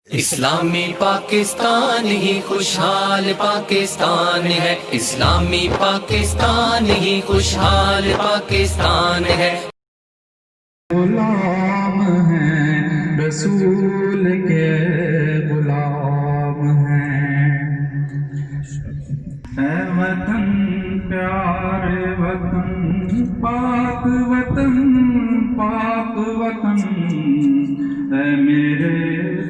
اسلامی پاکستان ہی خوشحال پاکستان ہے، اسلامی پاکستان ہی خوشحال پاکستان ہے۔ غلام ہیں رسول کے غلام ہیں، اے وطن پیارے وطن، پاک وطن پاک وطن، اے میرے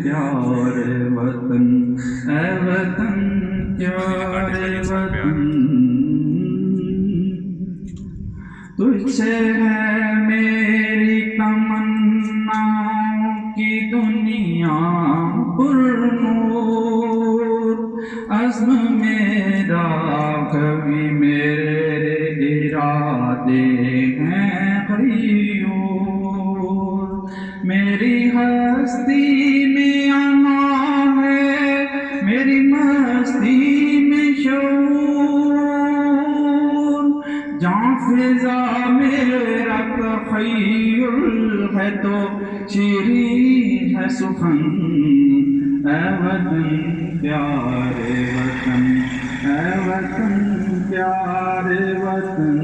پیارے وطن، اے وطن پیارے وطن، تجھ سے ہے میری تمناؤں کی دنیا پرنور، عزم میرا کبھی میرے ارادے ہیں غیور، میری ہستی میں انا ہے، میری مستی میں شعور، جہاں فضا میرا تخیل ہے تو شیریں ہے سخن، اے وطن پیارے وطن، اے وطن پیارے وطن،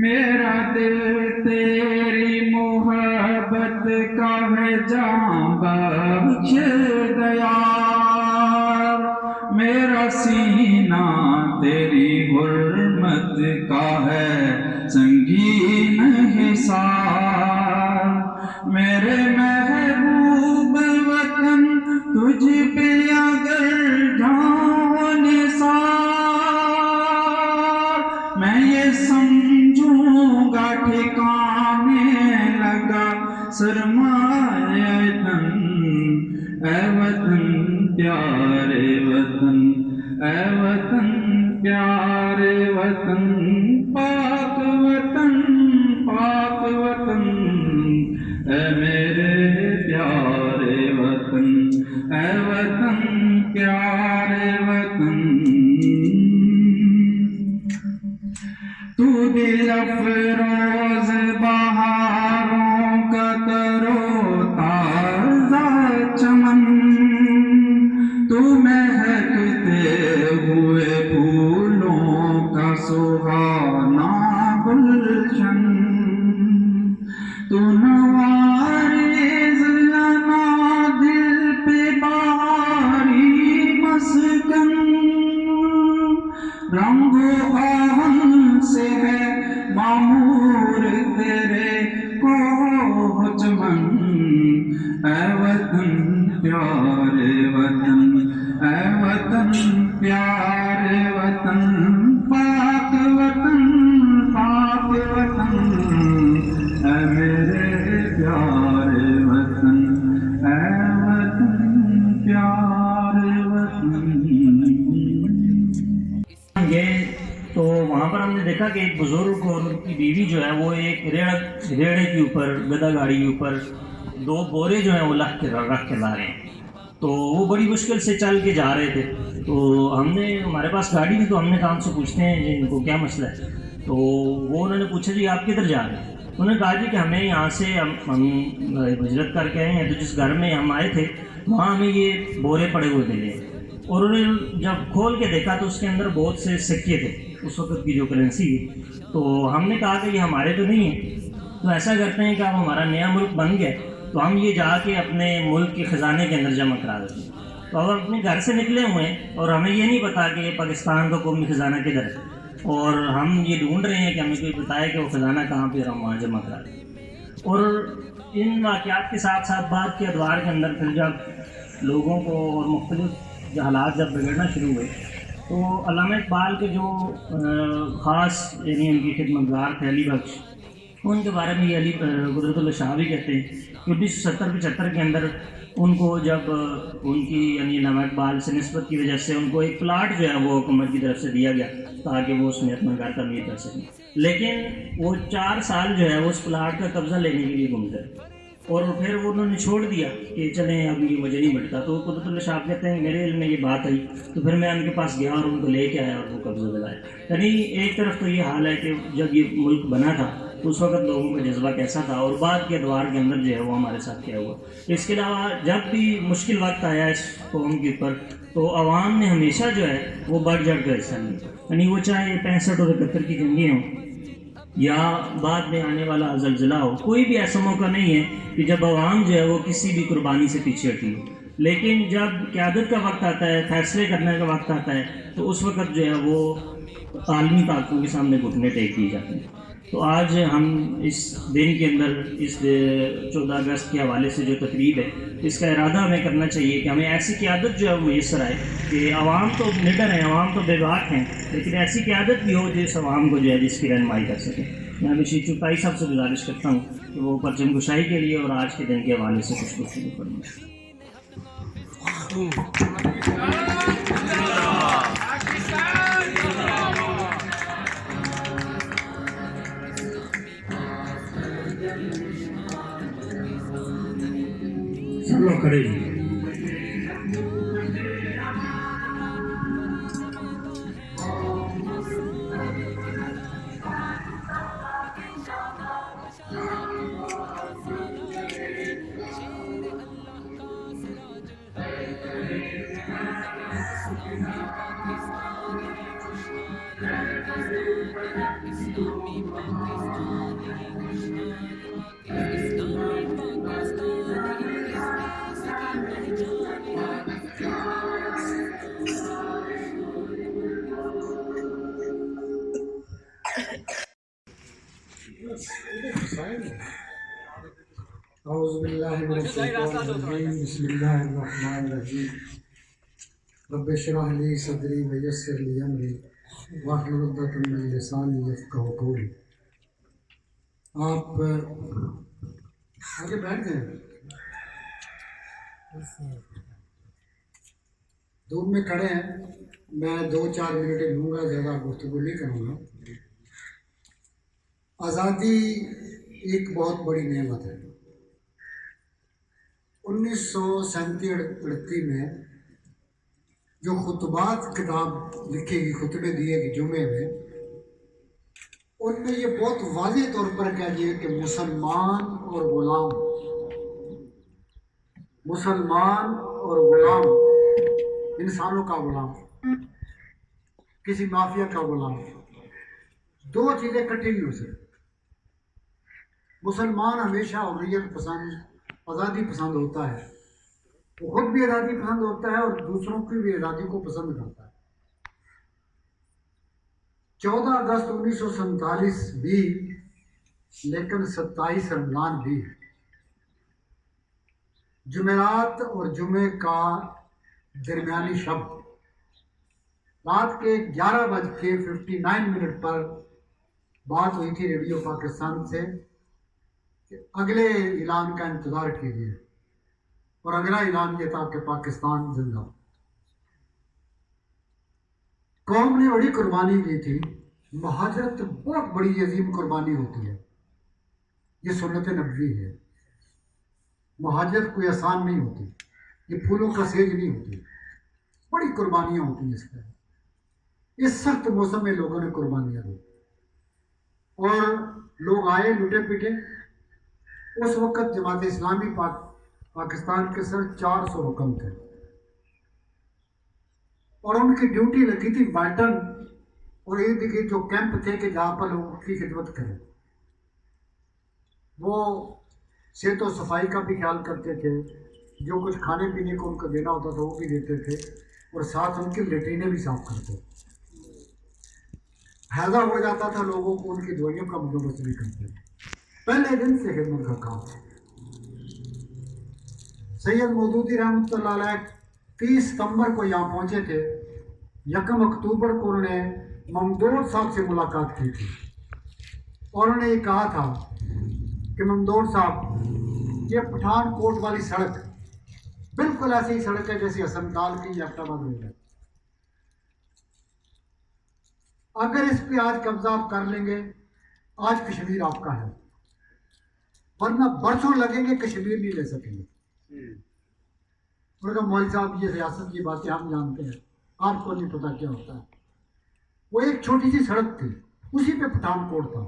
میرا دل تیری محبت کا ہے جاں بخش دیا، میرا سینہ تیری حرمت کا ہے سنگین حصار، میرے محبوب وطن تجھ پہ اگر جاؤں نثار، میں یہ سمجھوں گا ٹھکانے لگا سرمایہ تن، اے وطن پیارے وطن، اے وطن پیارے وطن، پاک وطن پاک وطن، اے میرے پیارے وطن، اے وطن پیارے وطن، تو دل افروز بہاروں کا ترو تازہ چمن، تو مہکتے ہوئے پھولوں کا سہانا گلشن، تو نوارز انا دل پہ باری مسکن، رنگ و آہن سے ہے معمور تیرے کوہ چمن، اے وطن پیارے وطن، اے وطن پیارے وطن، پاک وطن پاک وطن، اے میرے پیارے وطن، اے وطن پیارے وطن۔ یہ تو وہاں پر ہم نے دیکھا کہ ایک بزرگ اور ان کی بیوی جو ہے وہ ایک ریڑے کے اوپر، گدا گاڑی کے اوپر دو بورے جو ہیں وہ رکھ کے لا رہے ہیں، تو وہ بڑی مشکل سے چل کے جا رہے تھے، تو ہم نے ہمارے پاس گاڑی تھی تو ہم نے کہا ان سے پوچھتے ہیں جی ان کو کیا مسئلہ ہے، تو وہ انہوں نے پوچھا جی آپ کدھر جا رہے ہیں، انہوں نے کہا جی کہ ہمیں یہاں سے ہم ہجرت کر کے آئے ہیں، تو جس گھر میں ہم آئے تھے وہاں ہمیں یہ بورے پڑے ہوئے ملے، اور انہوں نے جب کھول کے دیکھا تو اس کے اندر بہت سے سکے تھے، اس وقت کی جو کرنسی تھی، تو ہم نے کہا کہ یہ ہمارے تو نہیں ہیں، تو ایسا کرتے ہیں کہ اب ہمارا نیا ملک بن گیا تو ہم یہ جا کے اپنے ملک کے خزانے کے اندر جمع کرا دیتے ہیں، تو اب ہم اپنے گھر سے نکلے ہوئے ہیں اور ہمیں یہ نہیں پتا کہ پاکستان کا قومی خزانہ کدھر ہے، اور ہم یہ ڈھونڈ رہے ہیں کہ ہمیں کوئی بتائے کہ وہ خزانہ کہاں پہ ہم وہاں جمع کرا دیں، اور ان واقعات کے ساتھ ساتھ بعد کے ادوار کے اندر پھر جب لوگوں کو اور مختلف حالات جب بگڑنا شروع ہوئے تو علامہ اقبال کے جو خاص یعنی ان کی خدمت گار تھے علی بخش، ان کے بارے میں یہ علی قدرت اللہ شاہ بھی کہتے ہیں کہ 1970-75 کے اندر ان کو جب ان کی یعنی علامہ اقبال سے نسبت کی وجہ سے ان کو ایک پلاٹ جو ہے وہ حکومت کی طرف سے دیا گیا تاکہ وہ اس میں اپنا گھر تعمیر کر سکیں، لیکن وہ 4 سال جو ہے وہ اس پلاٹ کا قبضہ لینے کے لیے گھومتے اور پھر وہ انہوں نے چھوڑ دیا کہ چلیں اب یہ مجھے نہیں ملتا. تو قدرت اللہ شاہ کہتے ہیں میرے علم میں یہ بات آئی تو پھر میں ان کے پاس گیا اور ان کو لے کے آیا اور وہ قبضہ دلایا. یعنی ایک طرف تو یہ حال ہے کہ جب یہ ملک بنا تھا اس وقت لوگوں کا جذبہ کیسا تھا اور بعد کے ادوار کے اندر جو ہے وہ ہمارے ساتھ کیا ہوا. اس کے علاوہ جب بھی مشکل وقت آیا اس قوم کے اوپر تو عوام نے ہمیشہ جو ہے وہ بڑھ چڑھ کر حصہ لیا. یعنی وہ چاہے 65 اور 71 کی جنگیں ہوں یا بعد میں آنے والا زلزلہ ہو، کوئی بھی ایسا موقع نہیں ہے کہ جب عوام جو ہے وہ کسی بھی قربانی سے پیچھے ہٹی ہو. لیکن جب قیادت کا وقت آتا ہے، فیصلے کرنے کا وقت آتا ہے، تو اس وقت جو ہے وہ عالمی طاقتوں کے سامنے گھٹنے ٹیک دیے جاتے ہیں. تو آج ہم اس دن کے اندر اس 14 اگست کے حوالے سے جو تقریب ہے اس کا ارادہ ہمیں کرنا چاہیے کہ ہمیں ایسی قیادت جو ہے وہ میسر آئے کہ عوام تو نڈر ہیں، عوام تو بے باک ہیں، لیکن ایسی قیادت بھی ہو جس عوام کو جو ہے جس کی رہنمائی کر سکے. میں ہمیشہ چوپائی صاحب سے گزارش کرتا ہوں کہ وہ پرچم کشائی کے لیے اور آج کے دن کے حوالے سے کچھ گفتگو کریں. سب لوگ کھڑے ہیں. اعوذ باللہ من الشیطان الرجیم بسم اللہ الرحمن الرحیم رب اشرح لی صدری ویسر لی امری واحلل عقدۃ من لسانی یفقہوا قولی. آپ آگے بیٹھ گئے، دور میں کھڑے ہیں. میں 2-4 منٹ لوں گا، زیادہ گفتگو نہیں کروں گا. آزادی ایک بہت بڑی نعمت ہے. 1937-38 میں جو خطبات کتاب لکھی گئی، خطبے دیے گئے جمعے میں، ان میں یہ بہت واضح طور پر کہہ دیا کہ مسلمان اور غلام، مسلمان اور غلام، انسانوں کا غلام، کسی مافیا کا غلام، دو چیزیں اکٹھی نہیں ہو سکتی. مسلمان ہمیشہ حریت پسند، آزادی پسند ہوتا ہے. وہ خود بھی آزادی پسند ہوتا ہے اور دوسروں کی بھی آزادی کو پسند کرتا ہے. 14 اگست 1947 بھی، لیکن 27 رمضان بھی ہے. جمعرات اور جمعے کا درمیانی شب رات کے 11:59 پر بات ہوئی تھی ریڈیو پاکستان سے کہ اگلے اعلان کا انتظار کیجیے، اور اگلا اعلان یہ تھا کہ پاکستان زندہ. قوم نے بڑی قربانی دی تھی. مہاجرت بہت بڑی عظیم قربانی ہوتی ہے، یہ سنت نبوی ہے. مہاجرت کوئی آسان نہیں ہوتی، یہ پھولوں کا سیج نہیں ہوتی، بڑی قربانیاں ہوتی ہیں. اس پر اس سخت موسم میں لوگوں نے قربانیاں دی اور لوگ آئے لٹے پیٹے. اس وقت جماعت اسلامی پاکستان کے سر 400 حکم تھے اور ان کی ڈیوٹی لگی تھی والٹن اور ارد گرد جو کیمپ تھے کہ جہاں پر لوگوں کی خدمت کریں. وہ صحت و صفائی کا بھی خیال کرتے تھے، جو کچھ کھانے پینے کو ان کو دینا ہوتا تھا وہ بھی دیتے تھے، اور ساتھ ان کی لیٹرینیں بھی صاف کرتے. حیضہ ہو جاتا تھا لوگوں کو، ان کی دوائیوں کا بندوبست بھی کرتے تھے. پہلے دن سے خدمت کا کام. سید مودودی رحمۃ اللہ علیہ 30 ستمبر کو یہاں پہنچے تھے. 1 اکتوبر کو انہوں نے ممدوح صاحب سے ملاقات کی تھی اور انہوں نے یہ کہا تھا کہ ممدوح صاحب، یہ پٹھان کوٹ والی سڑک بالکل ایسی ہی سڑک ہے جیسے حسنتال کی ایبٹ آباد روڈ ہے. اگر اس پہ آج قبضہ آپ کر لیں گے، آج کشمیر آپ کا ہے، ورنہ برسوں لگیں گے کشمیر نہیں لے سکیں گے. مولوی صاحب یہ ریاست کی باتیں ہم جانتے ہیں، آپ کو نہیں پتا کیا ہوتا ہے. وہ ایک چھوٹی سی سڑک تھی، اسی پہ پٹھان کوٹ تھا.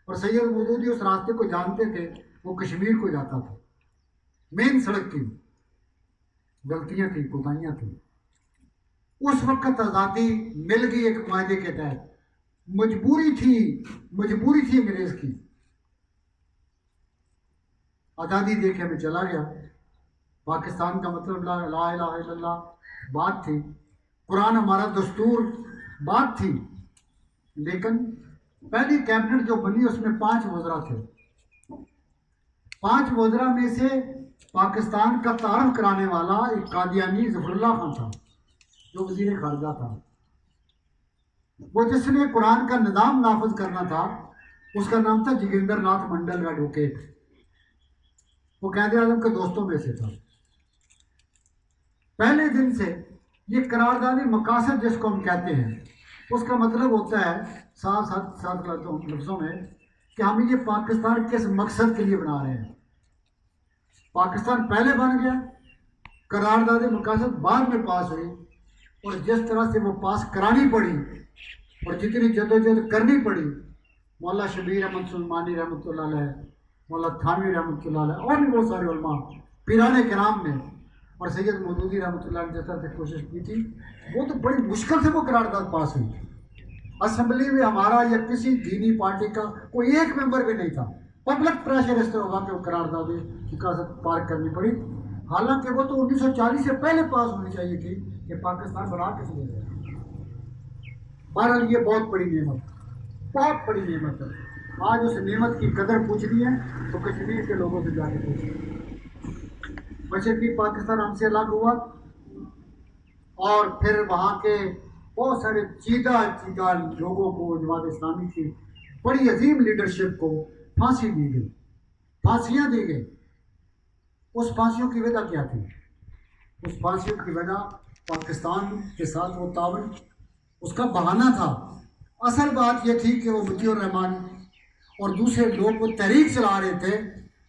اور سید مودودی اس راستے کو جانتے تھے، وہ کشمیر کو جاتا تھا، مین سڑک کی غلطیاں تھیں، کوتاہیاں تھیں۔ اس وقت آزادی مل گئی ایک معاہدے کے تحت، مجبوری تھی انگریز کی، آزادی دے کے ہمیں چلا گیا۔ پاکستان کا مطلب لا الہ الا اللہ بات تھی، قرآن ہمارا دستور بات تھی، لیکن پہلی کیبنٹ جو بنی اس میں 5 وزراء تھے۔ 5 وزراء میں سے پاکستان کا تعارف کرانے والا ایک قادیانی ظفر اللہ خان تھا جو وزیر خارجہ تھا، وہ جس نے قرآن کا نظام نافذ کرنا تھا، اس کا نام تھا جگیندر ناتھ منڈل ایڈوکیٹ، وہ قائد اعظم کے دوستوں میں سے تھا۔ پہلے دن سے یہ قرارداد مقاصد جس کو ہم کہتے ہیں، اس کا مطلب ہوتا ہے صاف لفظوں میں کہ ہم یہ پاکستان کس مقصد کے لیے بنا رہے ہیں۔ پاکستان پہلے بن گیا، قرارداد مقاصد بعد میں پاس ہوئی، اور جس طرح سے وہ پاس کرانی پڑی اور جتنی جدوجہد کرنی پڑی، مولانا شبیر احمد سلمانی رحمۃ اللہ علیہ، مولانا تھانوی رحمۃ اللہ علیہ، اور بھی بہت سارے علماء پیران کرام نے، اور سید مودودی رحمۃ اللہ علیہ جس طرح سے کوشش کی تھی، وہ تو بڑی مشکل سے وہ قرارداد پاس ہوئی۔ اسمبلی میں ہمارا یا کسی دینی پارٹی کا کوئی ایک ممبر بھی نہیں تھا، پبلک پریشر اس طرح ہوگا کہ وہ قرارداد کی قاصد پار کرنی پڑی، حالانکہ وہ تو 1940 سے پہلے پاس ہونی چاہیے تھی کہ پاکستان بنا کس لیے گیا۔ بہرحال یہ بہت بڑی نعمت ہے۔ آج اس نعمت کی قدر پوچھنی ہے تو کشمیر کے لوگوں سے جا کے پوچھیں۔ مشرقی پاکستان ہم سے الگ ہوا، اور پھر وہاں کے بہت سارے چیدہ لوگوں کو، جماعت اسلامی کی بڑی عظیم لیڈرشپ کو پھانسی دی گئی، پھانسیاں دی گئی۔ اس پھانسیوں کی وجہ کیا تھی؟ اس پھانسیوں کی وجہ پاکستان کے ساتھ وہ تعاون، اس کا بہانہ تھا۔ اصل بات یہ تھی کہ وہ مطیع الرحمان اور دوسرے لوگ وہ تحریک چلا رہے تھے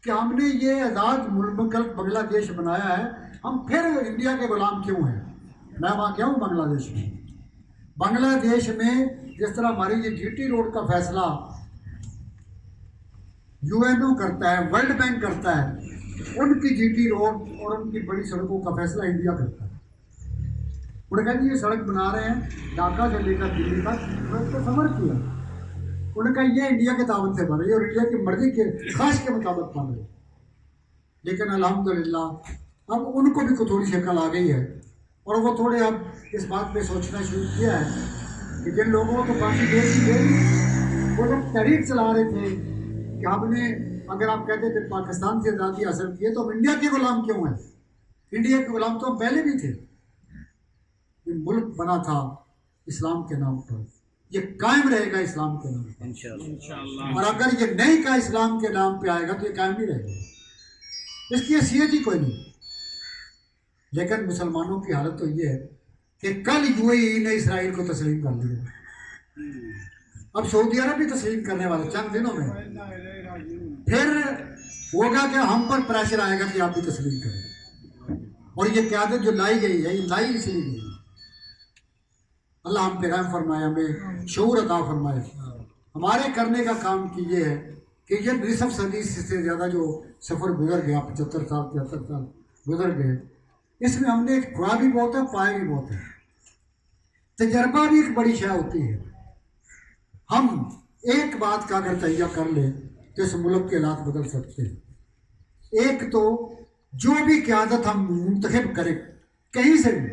کہ ہم نے یہ آزاد ملک بنگلہ دیش بنایا ہے، ہم پھر انڈیا کے غلام کیوں ہیں؟ میں وہاں گیا ہوں بنگلہ دیش میں۔ بنگلہ دیش میں جس طرح ہماری یہ جی ٹی روڈ کا فیصلہ یو این او کرتا ہے، ورلڈ بینک کرتا ہے، ان کی جی ٹی روڈ اور ان کی بڑی سڑکوں کا فیصلہ انڈیا کرتا ہے۔ انہوں نے کہا جی یہ سڑک بنا رہے ہیں ڈھاکہ سے لے کر دلی تک، میں اس کو سمجھ کیا۔ انہوں نے کہا یہ انڈیا کے تعاون سے بن رہی ہے اور انڈیا کی مرضی کے خواہش کے مطابق بن رہی ہے۔ لیکن الحمدللہ اب ان کو بھی تھوڑی شکل آ گئی ہے، اور وہ تھوڑے اب اس بات پہ سوچنا شروع کیا ہے کہ جن لوگوں کو کافی دیر کی گئی، وہ لوگ تحریک چلا رہے تھے کہ ہم نے، اگر آپ کہتے تھے پاکستان سے آزادی حاصل کی ہے تو ہم انڈیا کے غلام کیوں ہیں؟ انڈیا کے غلام تو ہم پہلے بھی تھے۔ یہ ملک بنا تھا اسلام کے نام پر، یہ قائم رہے گا اسلام کے نام پر انشاءاللہ، اور اگر یہ نہیں کا اسلام کے نام پہ آئے گا تو یہ قائم نہیں رہے گا، اس کی حیثیت ہی کوئی نہیں۔ لیکن مسلمانوں کی حالت تو یہ ہے کہ کل یو اے ای نے اسرائیل کو تسلیم کر دیا، اب سعودی عرب بھی تسلیم کرنے والا چند دنوں میں، پھر ہوگا کہ ہم پر پریشر آئے گا کہ آپ بھی تسلیم کریں۔ اور یہ قیادت جو لائی گئی ہے، یہ لائی اس لیے گئی، اللہ ہم پہ رحم فرمائے، ہمیں شعور عطا فرمائے۔ ہمارے کرنے کا کام کی یہ ہے کہ یہ نصف صدی سے زیادہ جو سفر گزر گیا، 75 سال 73 سال گزر گئے، اس میں ہم نے ایک کھویا بھی بہت ہے، پائے بھی بہت ہے۔ تجربہ بھی ایک بڑی شے ہوتی ہے۔ ہم ایک بات کا اگر تہیہ کر لیں تو اس ملک کے حالات بدل سکتے ہیں۔ ایک تو جو بھی قیادت ہم منتخب کریں کہیں سے بھی،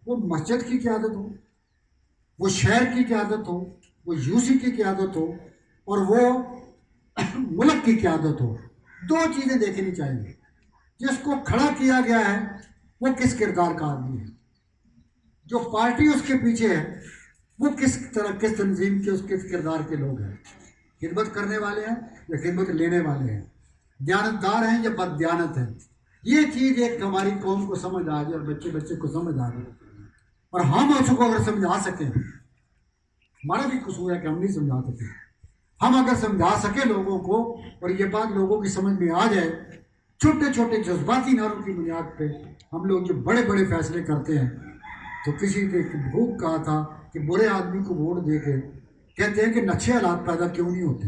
وہ مسجد کی قیادت ہو، وہ شہر کی قیادت ہو، وہ یو سی کی قیادت ہو، اور وہ ملک کی قیادت ہو، دو چیزیں دیکھنی چاہیے۔ جس کو کھڑا کیا گیا ہے وہ کس کردار کا آدمی ہے، جو پارٹی اس کے پیچھے ہے وہ کس طرح، کس تنظیم کے، اس کس کردار کے لوگ ہیں، خدمت کرنے والے ہیں یا خدمت لینے والے ہیں، دیانتدار ہیں یا بد دیانت ہیں۔ یہ چیز ایک ہماری قوم کو سمجھ آ جائے اور بچے بچے کو سمجھ آ جائے، اور ہم اس کو اگر سمجھا سکیں، ہمارا بھی قصور ہے کہ ہم نہیں سمجھا سکیں، ہم اگر سمجھا سکیں لوگوں کو اور یہ بات لوگوں کی سمجھ میں آ جائے، چھوٹے چھوٹے جذباتی نعروں کی بنیاد پہ ہم لوگ جو بڑے بڑے فیصلے کرتے ہیں، تو کسی نے بھوک کہا تھا کہ برے آدمی کو ووٹ دے کے کہتے ہیں کہ اچھے حالات پیدا کیوں نہیں ہوتے۔